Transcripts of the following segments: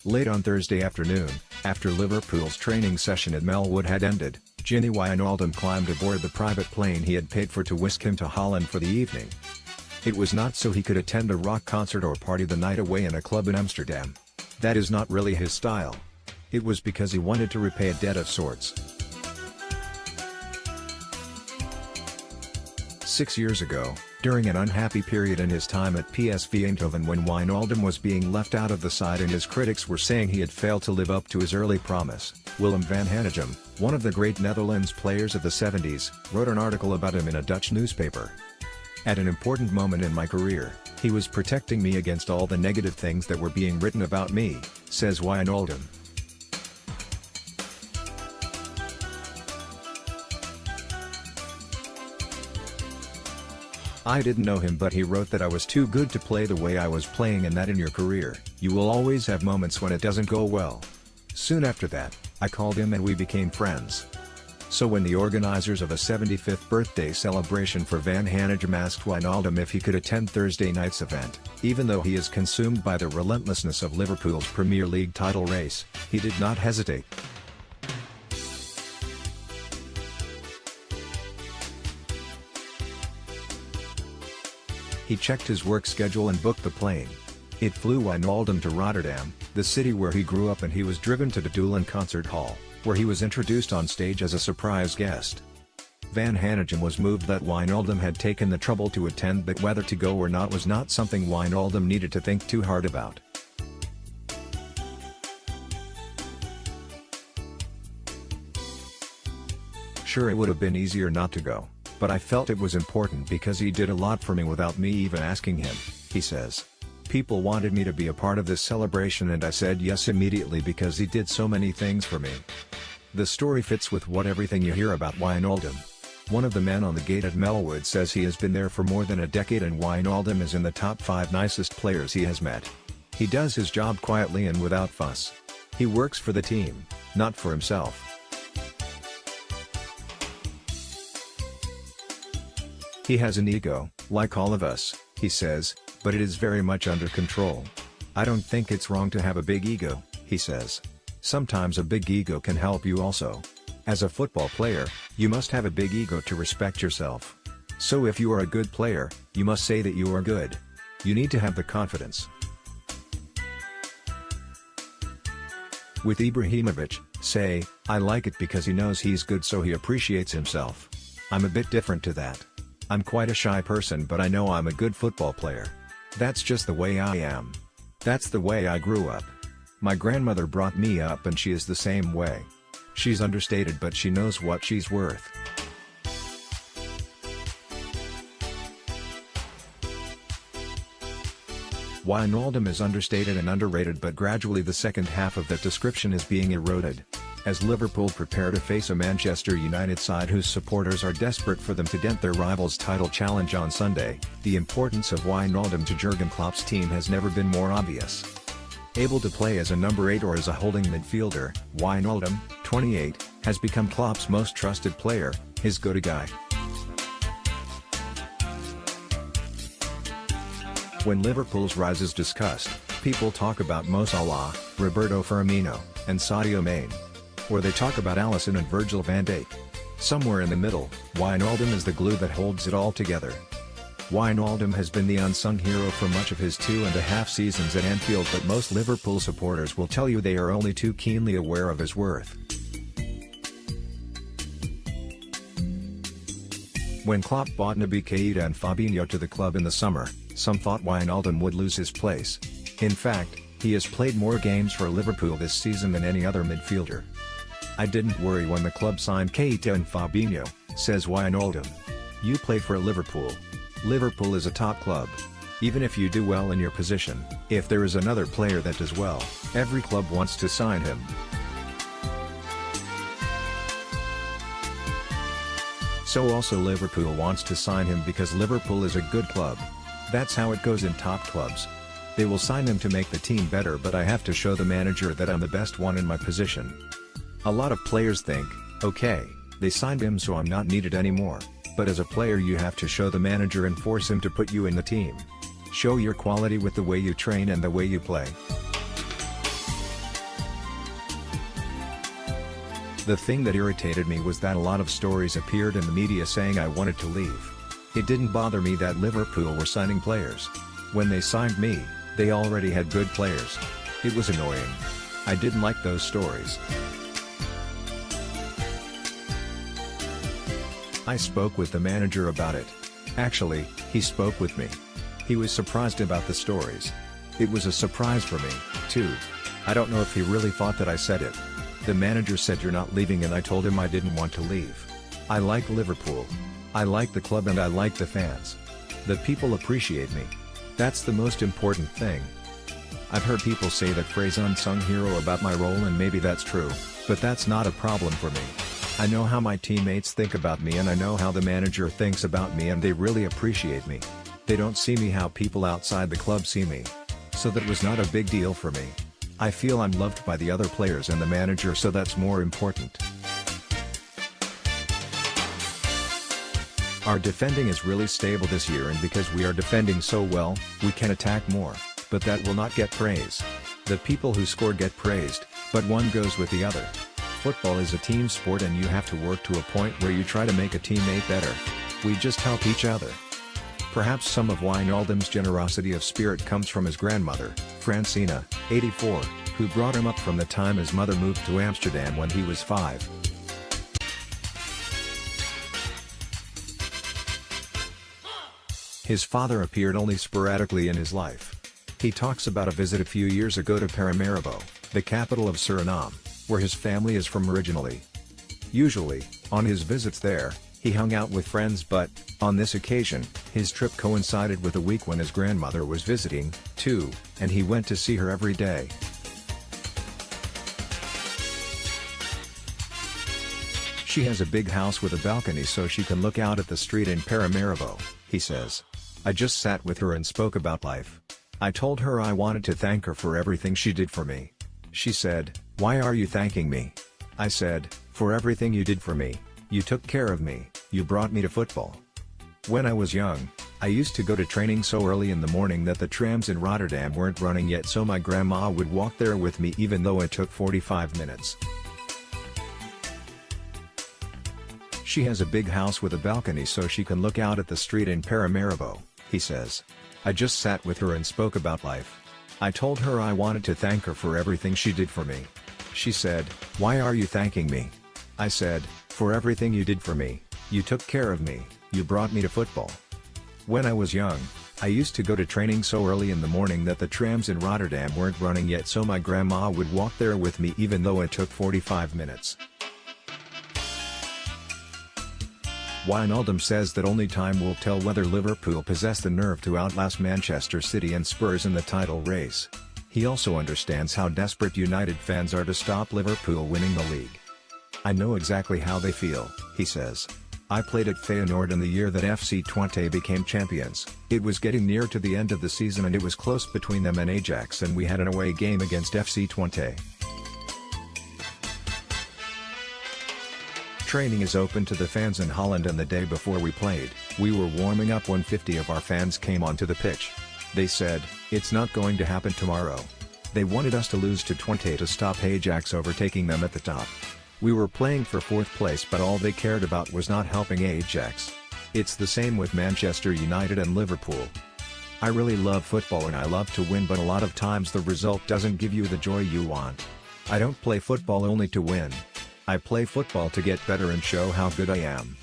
Late on Thursday afternoon, after Liverpool's training session at Melwood had ended, Gini Wijnaldum climbed aboard the private plane he had paid for to whisk him to Holland for the evening. It was not so he could attend a rock concert or party the night away in a club in Amsterdam. That is not really his style. It was because he wanted to repay a debt of sorts. 6 years ago, during an unhappy period in his time at PSV Eindhoven when Wijnaldum was being left out of the side and his critics were saying he had failed to live up to his early promise, Willem van Hanegem, one of the great Netherlands players of the 70s, wrote an article about him in a Dutch newspaper. At an important moment in my career, he was protecting me against all the negative things that were being written about me, says Wijnaldum. I didn't know him, but he wrote that I was too good to play the way I was playing and that in your career, you will always have moments when it doesn't go well. Soon after that, I called him and we became friends. So when the organizers of a 75th birthday celebration for Van Hanegem asked Wijnaldum if he could attend Thursday night's event, even though he is consumed by the relentlessness of Liverpool's Premier League title race, he did not hesitate. He checked his work schedule and booked the plane. It flew Wijnaldum to Rotterdam, the city where he grew up, and he was driven to the Doelen Concert Hall, where he was introduced on stage as a surprise guest. Van Hanegem was moved that Wijnaldum had taken the trouble to attend, but whether to go or not was not something Wijnaldum needed to think too hard about. Sure, it would have been easier not to go, but I felt it was important because he did a lot for me without me even asking him, he says. People wanted me to be a part of this celebration and I said yes immediately because he did so many things for me. The story fits with everything you hear about Wijnaldum. One of the men on the gate at Melwood says he has been there for more than a decade and Wijnaldum is in the top 5 nicest players he has met. He does his job quietly and without fuss. He works for the team, not for himself. He has an ego, like all of us, he says, but it is very much under control. I don't think it's wrong to have a big ego, he says. Sometimes a big ego can help you also. As a football player, you must have a big ego to respect yourself. So if you are a good player, you must say that you are good. You need to have the confidence. With Ibrahimovic, say, I like it because he knows he's good so he appreciates himself. I'm a bit different to that. I'm quite a shy person but I know I'm a good football player. That's just the way I am. That's the way I grew up. My grandmother brought me up and she is the same way. She's understated but she knows what she's worth. Wijnaldum is understated and underrated, but gradually the second half of that description is being eroded. As Liverpool prepare to face a Manchester United side whose supporters are desperate for them to dent their rivals' title challenge on Sunday, the importance of Wijnaldum to Jurgen Klopp's team has never been more obvious. Able to play as a number 8 or as a holding midfielder, Wijnaldum, 28, has become Klopp's most trusted player, his go-to guy. When Liverpool's rise is discussed, people talk about Mo Salah, Roberto Firmino, and Sadio Mane. Or they talk about Alisson and Virgil van Dijk. Somewhere in the middle, Wijnaldum is the glue that holds it all together. Wijnaldum has been the unsung hero for much of his 2.5 seasons at Anfield, but most Liverpool supporters will tell you they are only too keenly aware of his worth. When Klopp bought Naby Keita and Fabinho to the club in the summer, some thought Wijnaldum would lose his place. In fact, he has played more games for Liverpool this season than any other midfielder. I didn't worry when the club signed Keita and Fabinho, says Wijnaldum. You play for Liverpool. Liverpool is a top club. Even if you do well in your position, if there is another player that does well, every club wants to sign him. So also Liverpool wants to sign him because Liverpool is a good club. That's how it goes in top clubs. They will sign him to make the team better, but I have to show the manager that I'm the best one in my position. A lot of players think, okay, they signed him so I'm not needed anymore, but as a player you have to show the manager and force him to put you in the team. Show your quality with the way you train and the way you play. The thing that irritated me was that a lot of stories appeared in the media saying I wanted to leave. It didn't bother me that Liverpool were signing players. When they signed me, they already had good players. It was annoying. I didn't like those stories. I spoke with the manager about it. Actually, he spoke with me. He was surprised about the stories. It was a surprise for me, too. I don't know if he really thought that I said it. The manager said you're not leaving, and I told him I didn't want to leave. I like Liverpool. I like the club and I like the fans. The people appreciate me. That's the most important thing. I've heard people say that phrase unsung hero about my role, and maybe that's true, but that's not a problem for me. I know how my teammates think about me, and I know how the manager thinks about me, and they really appreciate me. They don't see me how people outside the club see me. So that was not a big deal for me. I feel I'm loved by the other players and the manager, so that's more important. Our defending is really stable this year, and because we are defending so well, we can attack more, but that will not get praise. The people who score get praised, but one goes with the other. Football is a team sport, and you have to work to a point where you try to make a teammate better. We just help each other. Perhaps some of Wijnaldum's generosity of spirit comes from his grandmother, Francina, 84, who brought him up from the time his mother moved to Amsterdam when he was 5. His father appeared only sporadically in his life. He talks about a visit a few years ago to Paramaribo, the capital of Suriname, where his family is from originally. Usually, on his visits there, he hung out with friends, but, on this occasion, his trip coincided with a week when his grandmother was visiting, too, and he went to see her every day. She has a big house with a balcony so she can look out at the street in Paramaribo, he says. I just sat with her and spoke about life. I told her I wanted to thank her for everything she did for me. She said, "Why are you thanking me?" I said, "For everything you did for me. You took care of me, you brought me to football. When I was young, I used to go to training so early in the morning that the trams in Rotterdam weren't running yet, so my grandma would walk there with me even though it took 45 minutes. She has a big house with a balcony so she can look out at the street in Paramaribo," he says. I just sat with her and spoke about life. I told her I wanted to thank her for everything she did for me. She said, "Why are you thanking me?" I said, "For everything you did for me. You took care of me, you brought me to football. When I was young, I used to go to training so early in the morning that the trams in Rotterdam weren't running yet, so my grandma would walk there with me even though it took 45 minutes. Wijnaldum says that only time will tell whether Liverpool possess the nerve to outlast Manchester City and Spurs in the title race. He also understands how desperate United fans are to stop Liverpool winning the league. I know exactly how they feel, he says. I played at Feyenoord in the year that FC Twente became champions. It was getting near to the end of the season and it was close between them and Ajax, and we had an away game against FC Twente. Training is open to the fans in Holland, and the day before we played, we were warming up when 50 of our fans came onto the pitch. They said, "It's not going to happen tomorrow." They wanted us to lose to Twente to stop Ajax overtaking them at the top. We were playing for 4th place, but all they cared about was not helping Ajax. It's the same with Manchester United and Liverpool. I really love football and I love to win, but a lot of times the result doesn't give you the joy you want. I don't play football only to win. I play football to get better and show how good I am.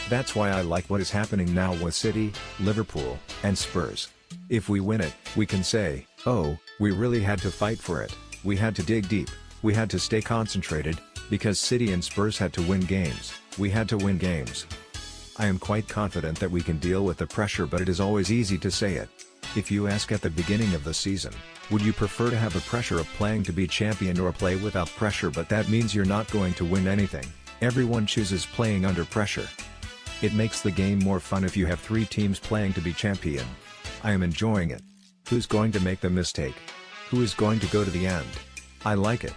That's why I like what is happening now with City, Liverpool, and Spurs. If we win it, we can say, "Oh, we really had to fight for it, we had to dig deep, we had to stay concentrated, because City and Spurs had to win games, we had to win games." I am quite confident that we can deal with the pressure, but it is always easy to say it. If you ask at the beginning of the season, would you prefer to have the pressure of playing to be champion or play without pressure, but that means you're not going to win anything. Everyone chooses playing under pressure. It makes the game more fun if you have 3 teams playing to be champion. I am enjoying it. Who's going to make the mistake? Who is going to go to the end? I like it.